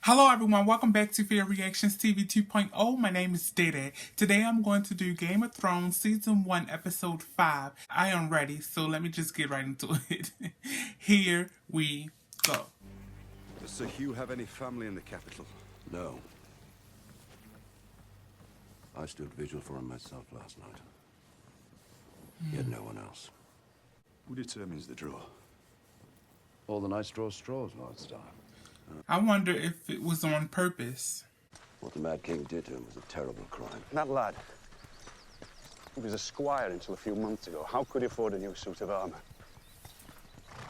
Hello everyone, welcome back to Fair Reactions TV 2.0. My name is Dede. Today I'm going to do Game of Thrones Season 1 Episode 5. I am ready, so let me just get right into it. Here we go. Does Sir Hugh have any family in the capital? No. I stood vigil for him myself last night. He had no one else. Who determines the draw? All the nights draw straws, Lord Stark. I wonder if it was on purpose. What the Mad King did to him was a terrible crime. That lad, he was a squire until a few months ago. How could he afford a new suit of armor?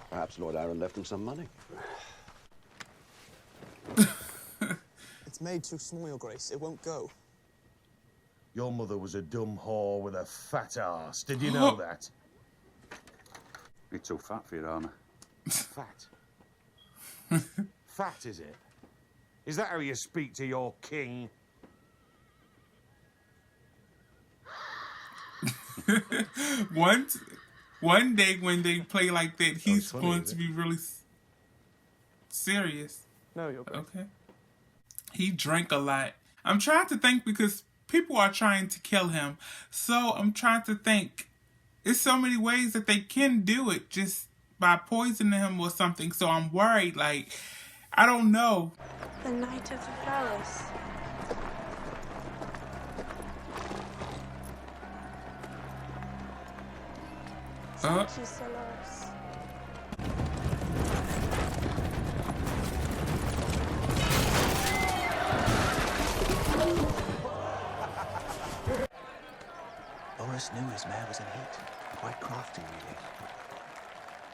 Perhaps Lord Aaron left him some money. It's made too small, Your Grace. It won't go. Your mother was a dumb whore with a fat ass. Did you know that? You're too fat for your armor. Fat? Fat, is it? Is that how you speak to your king? One day when they play like that, he's funny, going to be really serious. No, Your Grace. Okay. He drank a lot. I'm trying to think because people are trying to kill him. So I'm trying to think. There's so many ways that they can do it just by poisoning him or something. So I'm worried. Like, I don't know. The Knight of the Flowers. Thank you, Solos. Loras knew his mare was in heat. Quite crafty, really.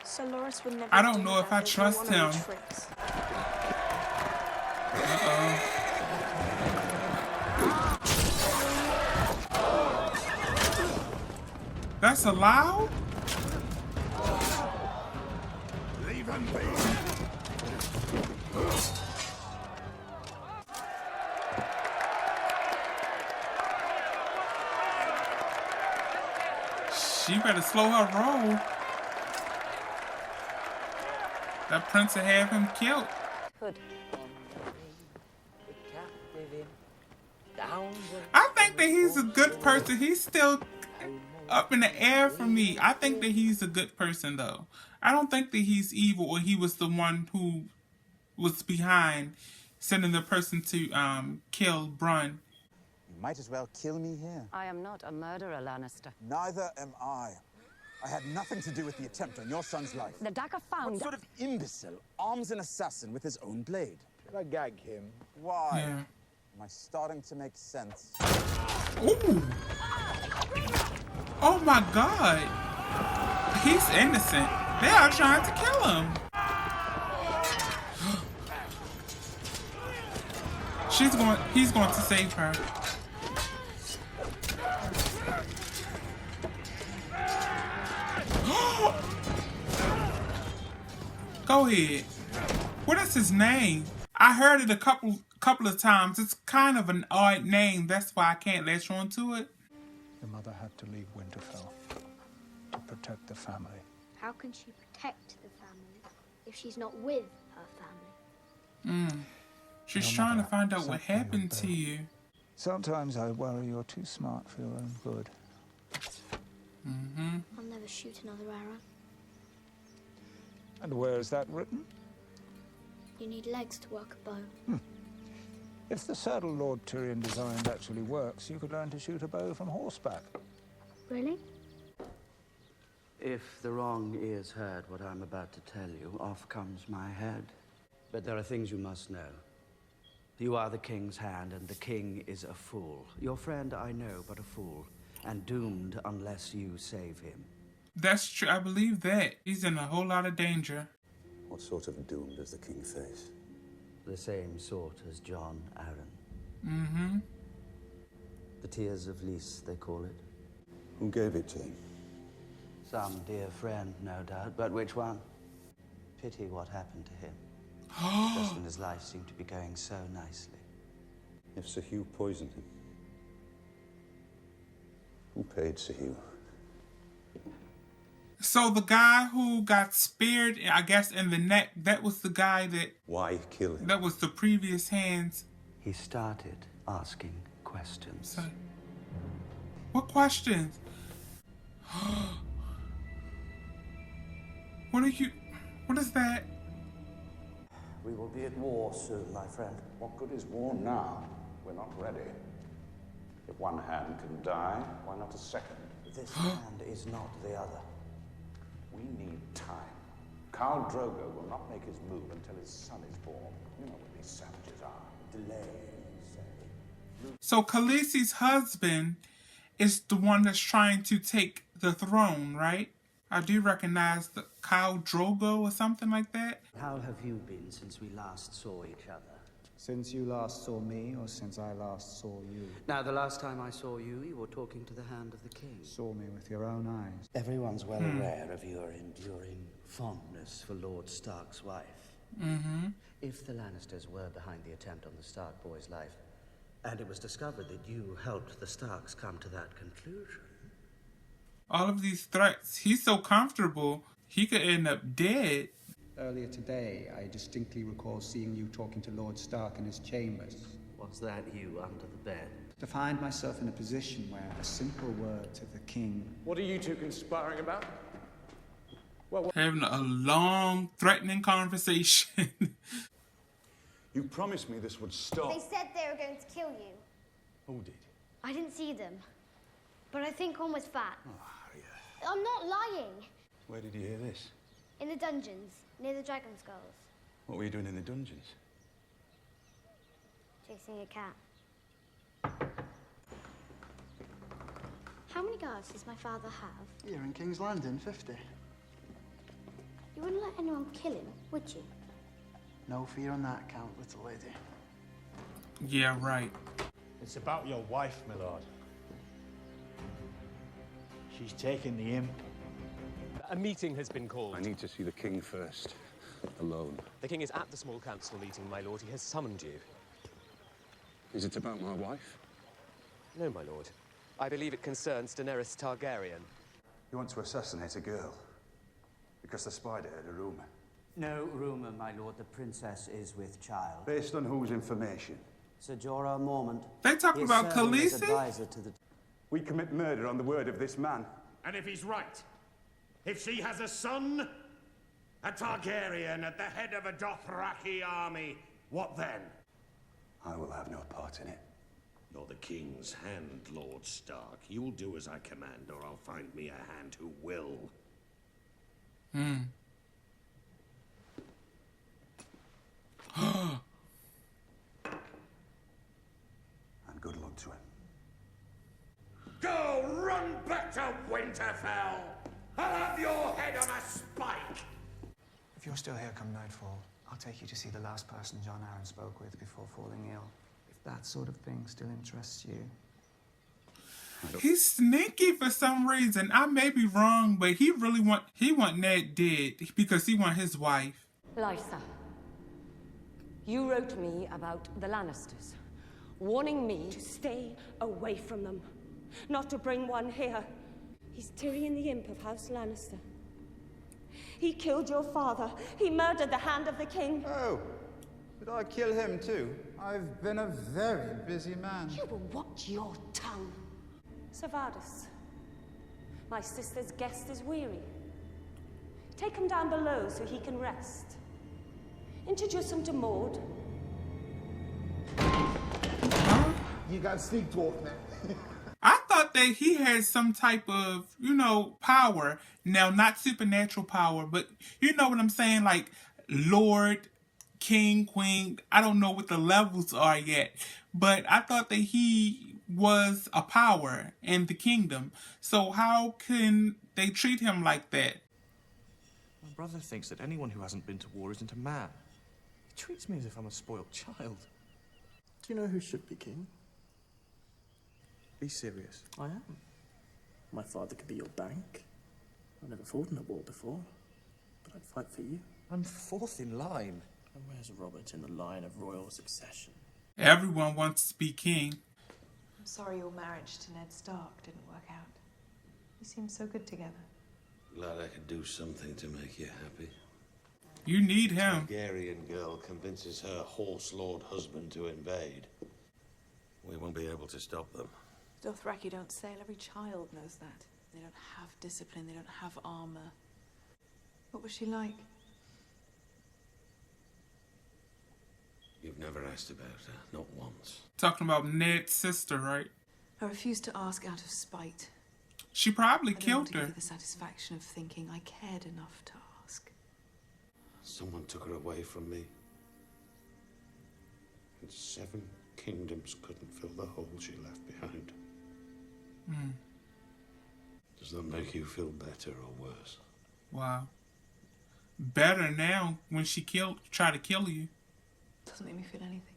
Solos would never. I don't do know if that. I There's trust no one on him. tricks. That's allowed? Leave him be! She better slow her roll. That prince will have him killed. Good. I think that he's a good person. He's still up in the air for me. I think that he's a good person, though. I don't think that he's evil or he was the one who was behind sending the person to kill Brun. You might as well kill me here. I am not a murderer, Lannister. Neither am I. I had nothing to do with the attempt on your son's life. The dagger found. What sort of imbecile arms an assassin with his own blade? Should I gag him? Why? Yeah. Am I starting to make sense? Ooh. Oh my God. He's innocent. They are trying to kill him. He's going to save her. Go ahead. What is his name? I heard it a couple of times. It's kind of an odd name. That's why I can't latch on to it. Your mother had to leave Winterfell to protect the family. How can she protect the family if she's not with her family? She's Your trying to mother find out what sent me happened with to them. you. Sometimes I worry you're too smart for your own good. I'll never shoot another arrow. And where is that written? You need legs to work a bow. If the saddle Lord Tyrion designed actually works, you could learn to shoot a bow from horseback. Really? If the wrong ears heard what I'm about to tell you, off comes my head. But there are things you must know. You are the king's hand, and the king is a fool. Your friend, I know, but a fool, and doomed unless you save him. That's true. I believe that. He's in a whole lot of danger. What sort of doom does the king face? The same sort as John Arryn. The Tears of Lys, they call it. Who gave it to him? Some dear friend, no doubt, but which one? Pity what happened to him. Just when his life seemed to be going so nicely. If Sir Hugh poisoned him, who paid Sir Hugh? So the guy who got speared, I guess, in the neck, that was the guy that... Why kill him? That was the previous hands. He started asking questions. So, what questions? What is that? We will be at war soon, my friend. What good is war now? We're not ready. If one hand can die, why not a second? This hand is not the other. We need time. Khal Drogo will not make his move until his son is born. You know what these savages are. Delay, you say. So Khaleesi's husband is the one that's trying to take the throne, right? I do recognize the Khal Drogo or something like that. How have you been since we last saw each other? Since you last saw me, or since I last saw you? Now, the last time I saw you, you were talking to the Hand of the King. Saw me with your own eyes. Everyone's well aware of your enduring fondness for Lord Stark's wife. Mm-hmm. If the Lannisters were behind the attempt on the Stark boy's life, and it was discovered that you helped the Starks come to that conclusion... All of these threats, he's so comfortable, he could end up dead. Earlier today, I distinctly recall seeing you talking to Lord Stark in his chambers. Was that you under the bed? To find myself in a position where a simple word to the king... What are you two conspiring about? Having a long, threatening conversation. You promised me this would stop. They said they were going to kill you. Who did? I didn't see them, but I think one was fat. Oh, yeah. I'm not lying. Where did you hear this? In the dungeons, near the dragon skulls. What were you doing in the dungeons? Chasing a cat. How many guards does my father have? Here in King's Landing, 50. You wouldn't let anyone kill him, would you? No fear on that account, little lady. Yeah, right. It's about your wife, my lord. She's taken the imp. A meeting has been called. I need to see the king first, alone. The king is at the small council meeting, my lord. He has summoned you. Is it about my wife? No, my lord. I believe it concerns Daenerys Targaryen. You want to assassinate a girl? Because the spider heard a rumor. No rumor, my lord. The princess is with child. Based on whose information? Sir Jorah Mormont. They talking about Khaleesi? We commit murder on the word of this man. And if he's right, if she has a son, a Targaryen at the head of a Dothraki army, what then? I will have no part in it. You're the king's hand, Lord Stark. You'll do as I command, or I'll find me a hand who will. Hmm. And good luck to him. Go run back to Winterfell! I'll have your head on a spike! If you're still here come nightfall, I'll take you to see the last person John Arryn spoke with before falling ill. If that sort of thing still interests you. He's sneaky for some reason. I may be wrong, but he want Ned dead because he want his wife. Lysa, you wrote me about the Lannisters, warning me to stay away from them, not to bring one here. He's Tyrion the Imp of House Lannister. He killed your father. He murdered the Hand of the King. Oh, did I kill him too? I've been a very busy man. You will watch your tongue. Savardis, my sister's guest is weary. Take him down below so he can rest. Introduce him to Maud. You got sneak talk now. I thought that he had some type of, power. Now, not supernatural power, but you know what I'm saying? Like, Lord, King, Queen. I don't know what the levels are yet. But I thought that he was a power in the kingdom. So how can they treat him like that? My brother thinks that anyone who hasn't been to war isn't a man. He treats me as if I'm a spoiled child. Do you know who should be king? Be serious. I am. My father could be your bank. I've never fought in a war before, but I'd fight for you. I'm fourth in line. And where's Robert in the line of royal succession? Everyone wants to be king. I'm sorry your marriage to Ned Stark didn't work out. You seem so good together. Glad I could do something to make you happy. You need him. Targaryen girl convinces her horse lord husband to invade. We won't be able to stop them. Dothraki don't sail. Every child knows that. They don't have discipline. They don't have armor. What was she like? You've never asked about her, not once. Talking about Ned's sister, right? I refused to ask out of spite. She probably I didn't killed want to her. give you the satisfaction of thinking I cared enough to ask. Someone took her away from me. And 7 kingdoms couldn't fill the hole she left behind. Does that make you feel better or worse? Wow. Better now when she tried to kill you. Doesn't make me feel anything.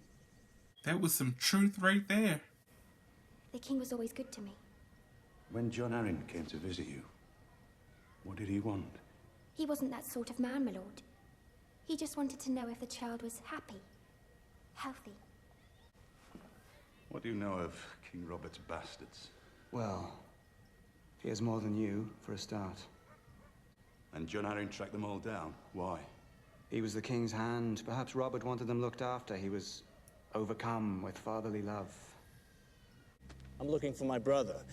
That was some truth right there. The king was always good to me. When Jon Arryn came to visit you, what did he want? He wasn't that sort of man, my lord. He just wanted to know if the child was happy, healthy. What do you know of King Robert's bastards? Well, he has more than you, for a start. And Jon Arryn tracked them all down. Why? He was the king's hand. Perhaps Robert wanted them looked after. He was overcome with fatherly love. I'm looking for my brother.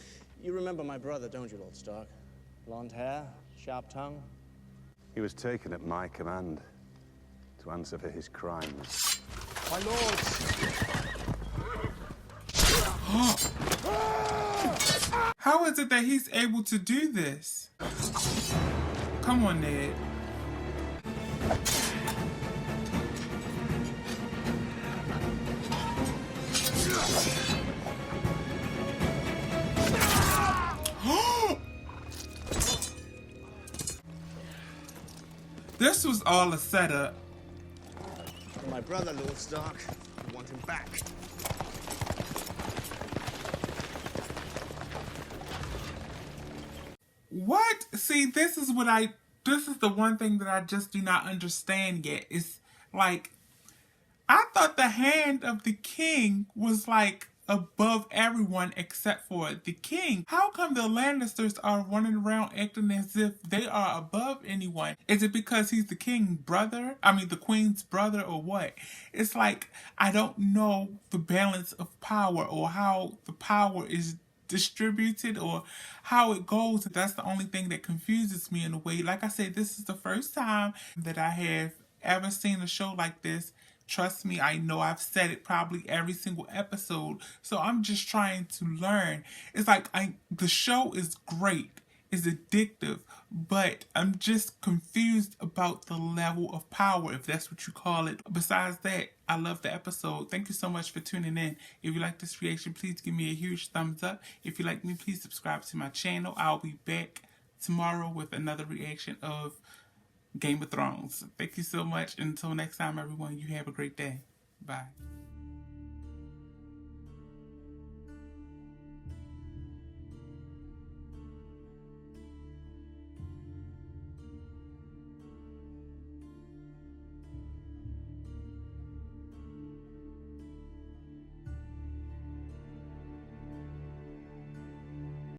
You remember my brother, don't you, Lord Stark? Blonde hair, sharp tongue. He was taken at my command to answer for his crimes. My lords! How is it that he's able to do this? Come on, Ned. This was all a setup. For my brother, Lord Stark. I want him back. What? See, this is the one thing that I just do not understand yet. It's like, I thought the hand of the king was like above everyone except for the king. How come the Lannisters are running around acting as if they are above anyone? Is it because he's the king's brother? I mean, the queen's brother, or what? It's like, I don't know the balance of power or how the power is distributed or how it goes. That's the only thing that confuses me in a way. Like I said, this is the first time that I have ever seen a show like this. Trust me, I know I've said it probably every single episode. So I'm just trying to learn. It's like the show is great. It's addictive. But I'm just confused about the level of power, if that's what you call it. Besides that, I love the episode. Thank you so much for tuning in. If you like this reaction, please give me a huge thumbs up. If you like me, please subscribe to my channel. I'll be back tomorrow with another reaction of Game of Thrones. Thank you so much. Until next time, everyone, you have a great day. Bye.